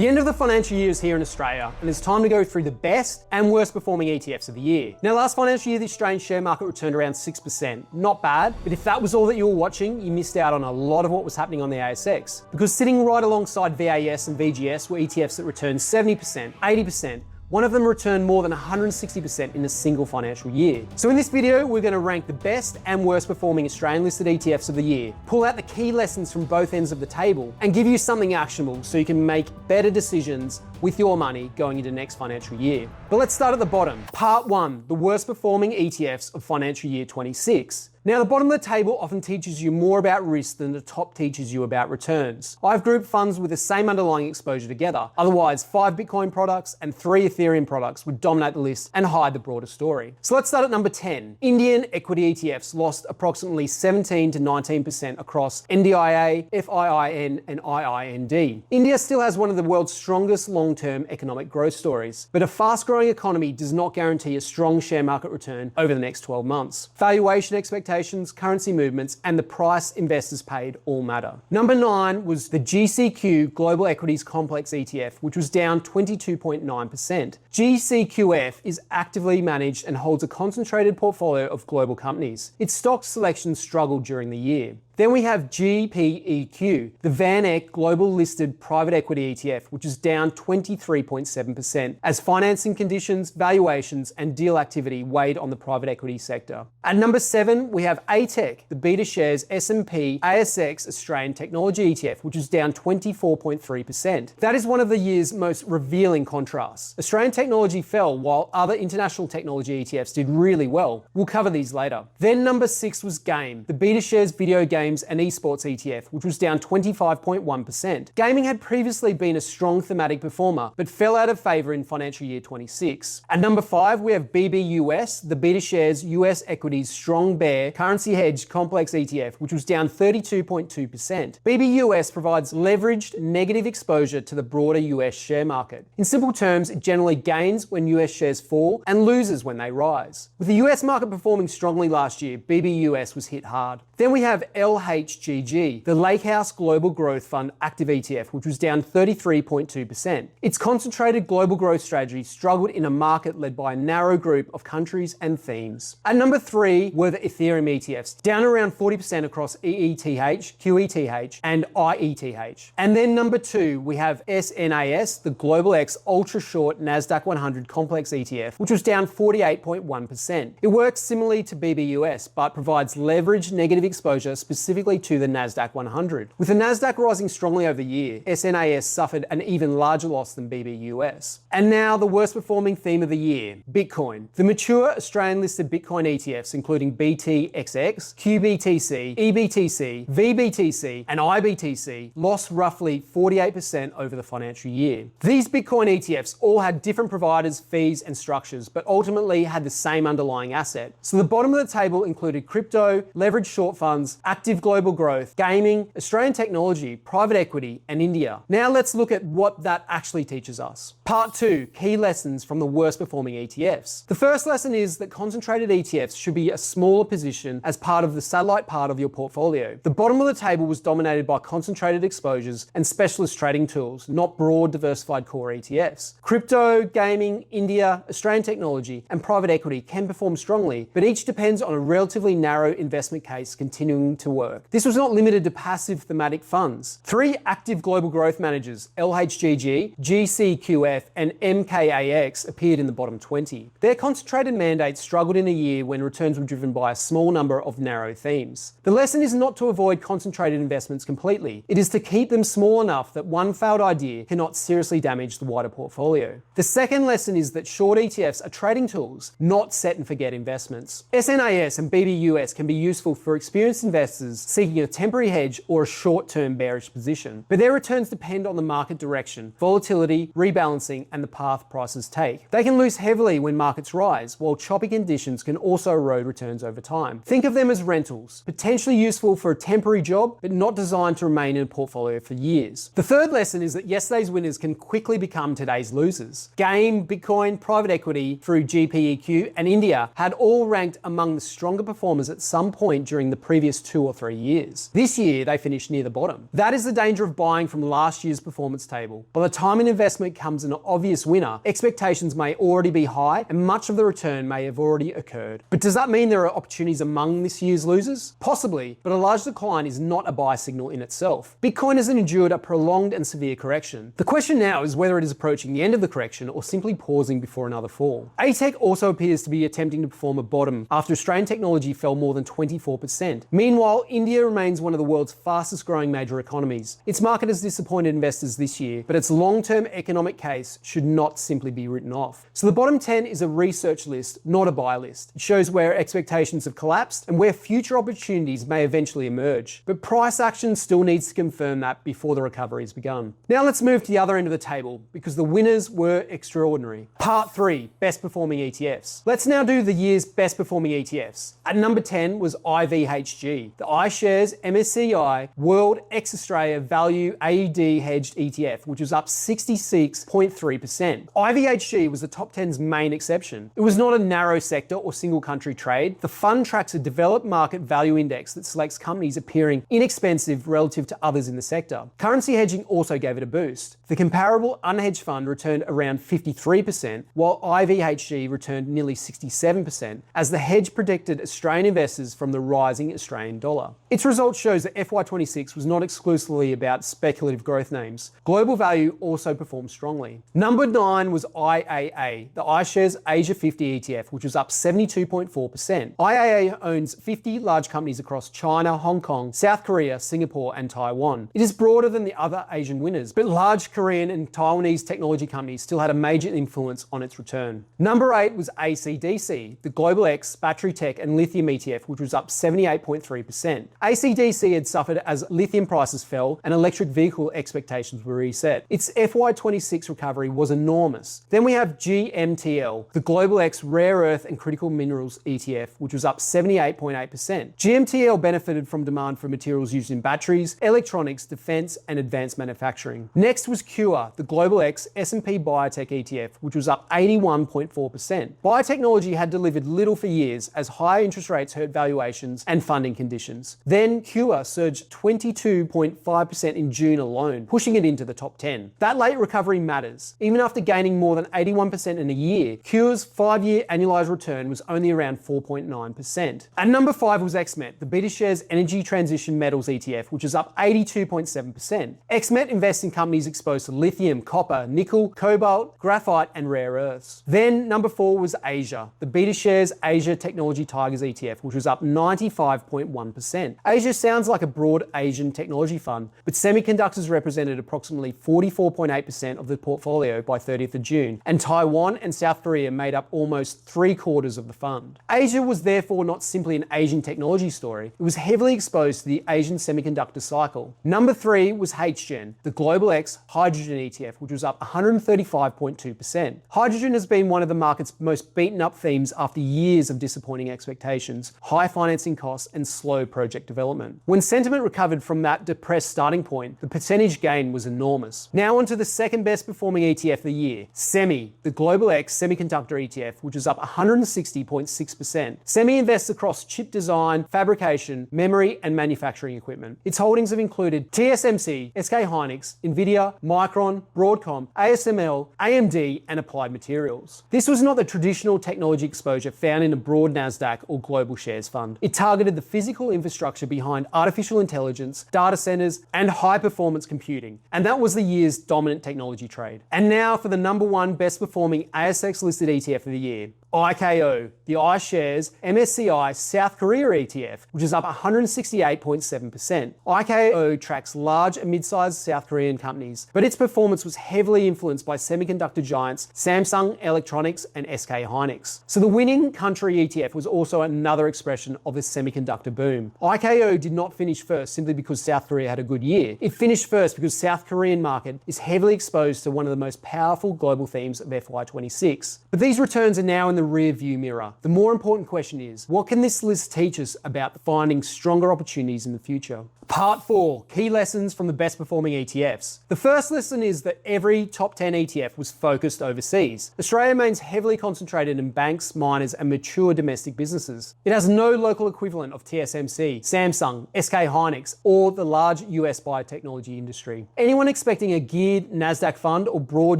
The end of the financial year is here in Australia, and it's time to go through the best and worst performing ETFs of the year. Now, last financial year, the Australian share market returned around 6%. Not bad, but if that was all that you were watching, you missed out on a lot of what was happening on the ASX. Because sitting right alongside VAS and VGS were ETFs that returned 70%, 80%, one of them returned more than 160% in a single financial year. So in this video, we're going to rank the best and worst performing Australian listed ETFs of the year, pull out the key lessons from both ends of the table, and give you something actionable so you can make better decisions with your money going into next financial year. But let's start at the bottom. Part 1, the worst performing ETFs of financial year 26. Now, the bottom of the table often teaches you more about risk than the top teaches you about returns. I've grouped funds with the same underlying exposure together. Otherwise, 5 Bitcoin products and 3 Ethereum products would dominate the list and hide the broader story. So let's start at number 10. Indian equity ETFs lost approximately 17 to 19% across NDIA, FIIN, and IIND. India still has one of the world's strongest long-term economic growth stories, but a fast-growing economy does not guarantee a strong share market return over the next 12 months. Valuation expectations, currency movements, and the price investors paid all matter. Number 9 was the GCQ Global Equities Complex ETF, which was down 22.9%. GCQF is actively managed and holds a concentrated portfolio of global companies. Its stock selection struggled during the year. Then we have GPEQ, the Van Eck Global Listed Private Equity ETF, which is down 23.7% as financing conditions, valuations, and deal activity weighed on the private equity sector. At number 7, we have ATEC, the BetaShares S&P ASX Australian Technology ETF, which is down 24.3%. That is one of the year's most revealing contrasts. Australian technology fell while other international technology ETFs did really well. We'll cover these later. Then number 6 was GAME, the BetaShares Video Games and Esports ETF, which was down 25.1%. Gaming had previously been a strong thematic performer, but fell out of favor in financial year 26. At number 5, we have BBUS, the BetaShares US Equities Strong Bear Currency Hedge Complex ETF, which was down 32.2%. BBUS provides leveraged negative exposure to the broader US share market. In simple terms, it generally gains when US shares fall and loses when they rise. With the US market performing strongly last year, BBUS was hit hard. Then we have LHGG, the Lakehouse Global Growth Fund Active ETF, which was down 33.2%. Its concentrated global growth strategy struggled in a market led by a narrow group of countries and themes. At number 3 were the Ethereum ETFs, down around 40% across EETH, QETH, and IETH. And then number 2, we have SNAS, the Global X Ultra Short Nasdaq 100 Complex ETF, which was down 48.1%. It works similarly to BBUS, but provides leveraged negative exposure specifically to the Nasdaq 100. With the Nasdaq rising strongly over the year, SNAS suffered an even larger loss than BBUS. And now the worst performing theme of the year, Bitcoin. The mature Australian listed Bitcoin ETFs, including BTXX, QBTC, EBTC, VBTC, and IBTC, lost roughly 48% over the financial year. These Bitcoin ETFs all had different providers, fees, and structures, but ultimately had the same underlying asset. So the bottom of the table included crypto, leveraged short funds, active global growth, gaming, Australian technology, private equity, and India. Now let's look at what that actually teaches us. Part 2, key lessons from the worst performing ETFs. The first lesson is that concentrated ETFs should be a smaller position as part of the satellite part of your portfolio. The bottom of the table was dominated by concentrated exposures and specialist trading tools, not broad diversified core ETFs. Crypto, gaming, India, Australian technology, and private equity can perform strongly, but each depends on a relatively narrow investment case continuing to work. This was not limited to passive thematic funds. 3 active global growth managers, LHGG, GCQF, and MKAX, appeared in the bottom 20. Their concentrated mandates struggled in a year when returns were driven by a small number of narrow themes. The lesson is not to avoid concentrated investments completely. It is to keep them small enough that one failed idea cannot seriously damage the wider portfolio. The second lesson is that short ETFs are trading tools, not set and forget investments. SNAS and BBUS can be useful for experienced investors seeking a temporary hedge or a short-term bearish position, but their returns depend on the market direction, volatility, rebalancing, and the path prices take. They can lose heavily when markets rise, while choppy conditions can also erode returns over time. Think of them as rentals, potentially useful for a temporary job, but not designed to remain in a portfolio for years. The third lesson is that yesterday's winners can quickly become today's losers. Game, Bitcoin, private equity, through GPEQ, and India had all ranked among the stronger performers at some point during the previous 2 or 3 years. This year, they finished near the bottom. That is the danger of buying from last year's performance table. By the time an investment comes an obvious winner, expectations may already be high and much of the return may have already occurred. But does that mean there are opportunities among this year's losers? Possibly, but a large decline is not a buy signal in itself. Bitcoin has endured a prolonged and severe correction. The question now is whether it is approaching the end of the correction or simply pausing before another fall. ATech also appears to be attempting to perform a bottom after Australian technology fell more than 24%. Meanwhile, India remains one of the world's fastest growing major economies. Its market has disappointed investors this year, but its long-term economic case should not simply be written off. So the bottom 10 is a research list, not a buy list. It shows where expectations have collapsed and where future opportunities may eventually emerge. But price action still needs to confirm that before the recovery has begun. Now let's move to the other end of the table because the winners were extraordinary. Part 3, best performing ETFs. Let's now do the year's best performing ETFs. At number 10 was IVHG, the iShares MSCI World ex-Australia Value AUD Hedged ETF, which was up 66.3%. IVHG was the top 10's main exception. It was not a narrow sector or single country trade. The fund tracks a developed market value index that selects companies appearing inexpensive relative to others in the sector. Currency hedging also gave it a boost. The comparable unhedged fund returned around 53%, while IVHG returned nearly 67%, as the hedge protected Australian investors from the rising Australian dollar. Its results shows that FY2026 was not exclusively about speculative growth names. Global value also performed strongly. Number 9 was IAA, the iShares Asia 50 ETF, which was up 72.4%. IAA owns 50 large companies across China, Hong Kong, South Korea, Singapore, and Taiwan. It is broader than the other Asian winners, but large Korean and Taiwanese technology companies still had a major influence on its return. Number 8 was ACDC, the Global X Battery Tech and Lithium ETF, which was up 78.3%. ACDC had suffered as lithium prices fell and electric vehicle expectations were reset. Its FY26 recovery was enormous. Then we have GMTL, the Global X Rare Earth and Critical Minerals ETF, which was up 78.8%. GMTL benefited from demand for materials used in batteries, electronics, defense, and advanced manufacturing. Next was Cure, the Global X S&P Biotech ETF, which was up 81.4%. Biotechnology had delivered little for years as higher interest rates hurt valuations and funding conditions. Then Cure surged 22.5% in June alone, pushing it into the top 10. That late recovery matters. Even after gaining more than 81% in a year, Cure's 5-year annualized return was only around 4.9%. At number 5 was XMET, the BetaShares Energy Transition Metals ETF, which is up 82.7%. XMET invests in companies exposed to lithium, copper, nickel, cobalt, graphite, and rare earths. Then number 4 was Asia, the BetaShares Asia Technology Tigers ETF, which was up 95.1%. Asia sounds like a broad Asian technology fund, but semiconductors represented approximately 44.8% of the portfolio by 30th of June, and Taiwan and South Korea made up almost 3/4 of the fund. Asia was therefore not simply an Asian technology story, it was heavily exposed to the Asian semiconductor cycle. Number 3 was HGen, the Global X Hydrogen ETF, which was up 135.2%. Hydrogen has been one of the market's most beaten up themes after years of disappointing expectations, high financing costs, and slow project development. When sentiment recovered from that depressed starting point, the percentage gain was enormous. Now onto the second best performing ETF of the year, SEMI, the Global X Semiconductor ETF, which is up 160.6%. SEMI invests across chip design, fabrication, memory, and manufacturing equipment. Its holdings have included TSMC, SK Hynix, Nvidia, Micron, Broadcom, ASML, AMD, and Applied Materials. This was not the traditional technology exposure found in a broad NASDAQ or global shares fund. It targeted the physical infrastructure behind artificial intelligence, data centers, and high-performance computing. And that was the year's dominant technology trade. And now for the number 1 best performing ASX-listed ETF of the year. IKO, the iShares MSCI South Korea ETF, which is up 168.7%. IKO tracks large and mid-sized South Korean companies, but its performance was heavily influenced by semiconductor giants Samsung Electronics and SK Hynix. So the winning country ETF was also another expression of the semiconductor boom. IKO did not finish first simply because South Korea had a good year. It finished first because South Korean market is heavily exposed to one of the most powerful global themes of FY26. But these returns are now in the the rear view mirror. The more important question is, what can this list teach us about finding stronger opportunities in the future? Part 4, key lessons from the best performing ETFs. The first lesson is that every top 10 ETF was focused overseas. Australia remains heavily concentrated in banks, miners, and mature domestic businesses. It has no local equivalent of TSMC, Samsung, SK Hynix, or the large US biotechnology industry. Anyone expecting a geared NASDAQ fund or broad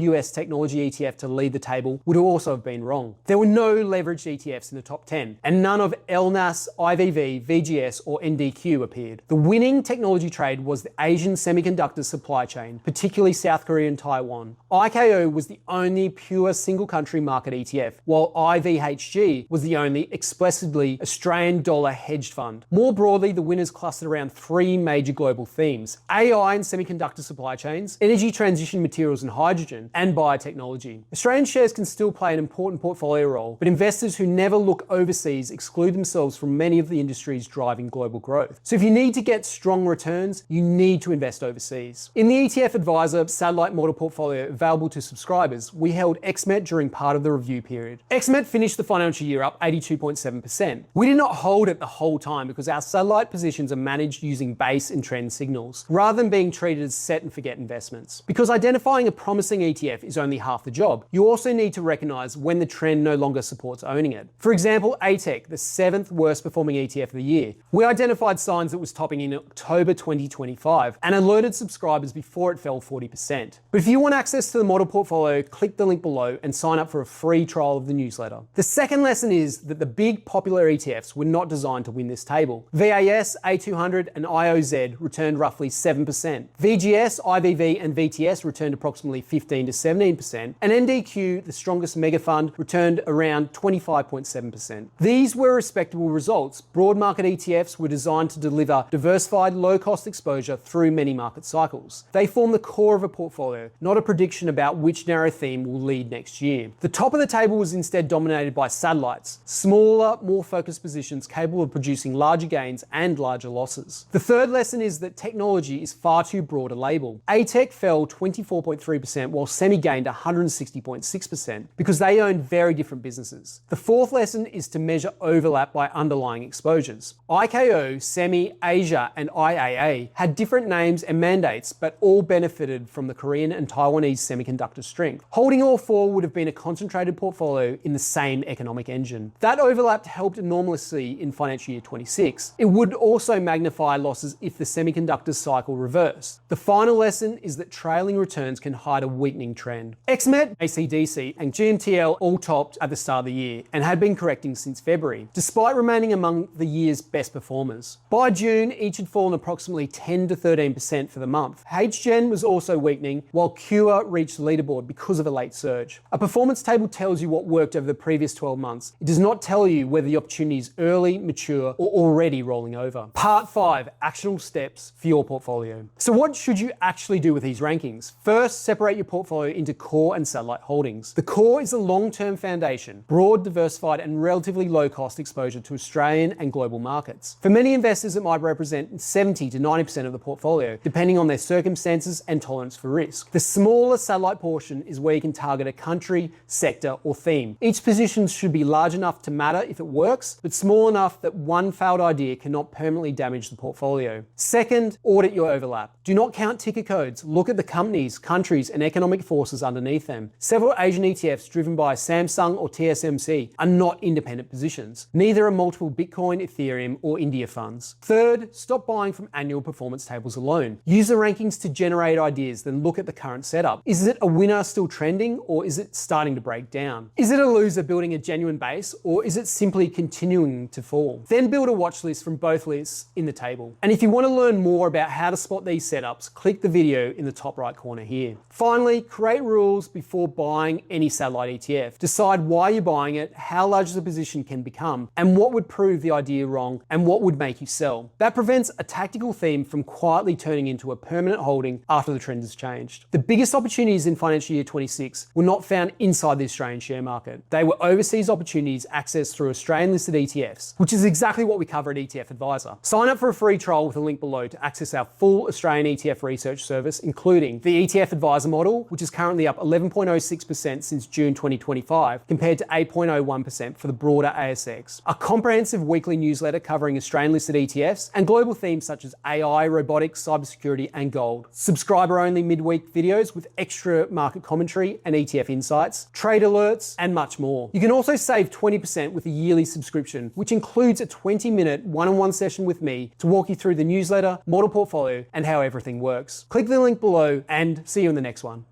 US technology ETF to lead the table would also have been wrong. There were no leveraged ETFs in the top 10, and none of LNAS, IVV, VGS, or NDQ appeared. The winning technology trade was the Asian semiconductor supply chain, particularly South Korea and Taiwan. IKO was the only pure single country market ETF, while IVHG was the only explicitly Australian dollar hedged fund. More broadly, the winners clustered around 3 major global themes: AI and semiconductor supply chains, energy transition materials and hydrogen, and biotechnology. Australian shares can still play an important portfolio role, but investors who never look overseas exclude themselves from many of the industries driving global growth. So if you need to get strong returns, you need to invest overseas. In the ETFadviser satellite model portfolio available to subscribers, we held XMET during part of the review period. XMET finished the financial year up 82.7%. We did not hold it the whole time because our satellite positions are managed using base and trend signals, rather than being treated as set and forget investments. Because identifying a promising ETF is only half the job, you also need to recognize when the trend no longer supports owning it. For example, ATEC, the 7th worst performing ETF of the year. We identified signs it was topping in October 2025 and alerted subscribers before it fell 40%. But if you want access to the model portfolio, click the link below and sign up for a free trial of the newsletter. The second lesson is that the big popular ETFs were not designed to win this table. VAS, A200 and IOZ returned roughly 7%. VGS, IVV and VTS returned approximately 15 to 17%, and NDQ, the strongest mega fund, returned around 25.7%. These were respectable results. Broad market ETFs were designed to deliver diversified low-cost exposure through many market cycles. They form the core of a portfolio, not a prediction about which narrow theme will lead next year. The top of the table was instead dominated by satellites, smaller, more focused positions capable of producing larger gains and larger losses. The third lesson is that technology is far too broad a label. ATEC fell 24.3% while Semi gained 160.6% because they own very different businesses. The fourth lesson is to measure overlap by underlying exposures. IKO, Semi, Asia, and IAA had different names and mandates, but all benefited from the Korean and Taiwanese semiconductor strength. Holding all 4 would have been a concentrated portfolio in the same economic engine. That overlap helped enormously in financial year 26. It would also magnify losses if the semiconductor cycle reversed. The final lesson is that trailing returns can hide a weakening trend. XMET, ACDC, and GMTL all topped at the start of the year and had been correcting since February, despite remaining among the year's best performers. By June, each had fallen approximately 10 to 13% for the month. HGen was also weakening, while Cure reached the leaderboard because of a late surge. A performance table tells you what worked over the previous 12 months. It does not tell you whether the opportunity is early, mature, or already rolling over. Part 5, actionable steps for your portfolio. So what should you actually do with these rankings? First, separate your portfolio into core and satellite holdings. The core is a long-term foundation, broad, diversified, and relatively low-cost exposure to Australian and global markets. For many investors, it might represent 70 to 90% of the portfolio, depending on their circumstances and tolerance for risk. The smaller satellite portion is where you can target a country, sector, or theme. Each position should be large enough to matter if it works, but small enough that one failed idea cannot permanently damage the portfolio. Second, audit your overlap. Do not count ticker codes. Look at the companies, countries, and economic forces underneath them. Several Asian ETFs driven by Samsung or TSMC are not independent positions. Neither are multiple Bitcoin, Ethereum, or India funds. Third, stop buying from annual performance tables alone. Use the rankings to generate ideas, then look at the current setup. Is it a winner still trending, or is it starting to break down? Is it a loser building a genuine base, or is it simply continuing to fall? Then build a watch list from both lists in the table. And if you want to learn more about how to spot these setups, click the video in the top right corner here. Finally, create rules before buying any satellite ETF. Decide why you're buying it, how large the position can become, and what would prove the idea wrong, and what would make you sell. That prevents a tactical theme from quietly turning into a permanent holding after the trend has changed. The biggest opportunities in financial year 26 were not found inside the Australian share market. They were overseas opportunities accessed through Australian listed ETFs, which is exactly what we cover at ETFadviser. Sign up for a free trial with a link below to access our full Australian ETF research service, including the ETFadviser model, which is currently up 11.06% since June 2025, compared compared to 8.01% for the broader ASX. A comprehensive weekly newsletter covering Australian listed ETFs and global themes such as AI, robotics, cybersecurity, and gold. Subscriber-only midweek videos with extra market commentary and ETF insights, trade alerts, and much more. You can also save 20% with a yearly subscription, which includes a 20-minute one-on-one session with me to walk you through the newsletter, model portfolio, and how everything works. Click the link below and see you in the next one.